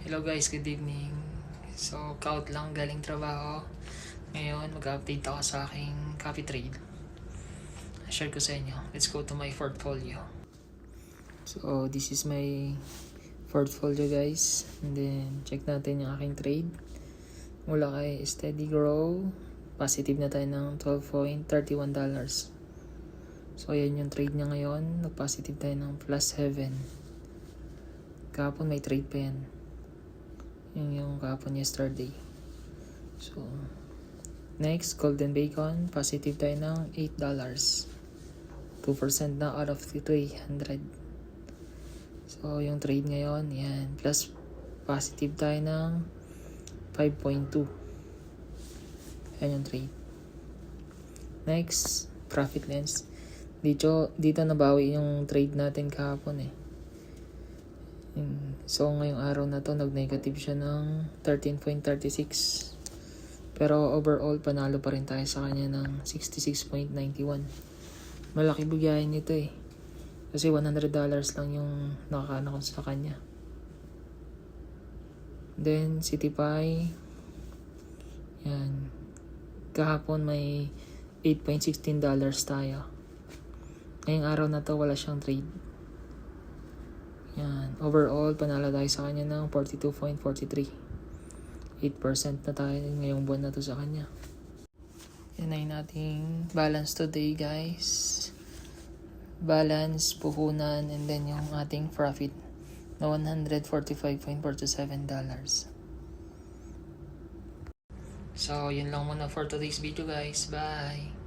Hello guys, good evening. So, kaut lang galing trabaho. Ngayon, mag-update ako sa aking copy trade. Share ko sa inyo. Let's go to my portfolio. So, this is my portfolio guys. And then, check natin yung aking trade. Mula kay Steady Grow, positive na tayo ng $12.31. So, ayan yung trade niya ngayon. Nag-positive tayo ng +7. Kahapon may trade pa yan. Yung kahapon yesterday. So, next, Golden Bacon. Positive tayo ng $8. 2% na out of 300. So, yung trade ngayon, yan. Plus, positive tayo ng 5.2. Yan yung trade. Next, Profit Lens. Dito nabawi yung trade natin kahapon eh. So, ngayong araw na to, nag-negative siya ng 13.36. Pero overall, panalo pa rin tayo sa kanya ng 66.91. Malaki bigayan nito eh. Kasi $100 lang yung nakakana ko sa kanya. Then, CityPie. Yan. Kahapon may $8.16 tayo. Ngayong araw na to, wala siyang trade. Yan. Overall, panalo tayo sa kanya ng 42.43. 8% na tayo ngayong buwan na to sa kanya. Yan ay nating balance today guys. Balance, puhunan, and then yung ating profit na $145.47. So, yun lang muna for today's video guys. Bye!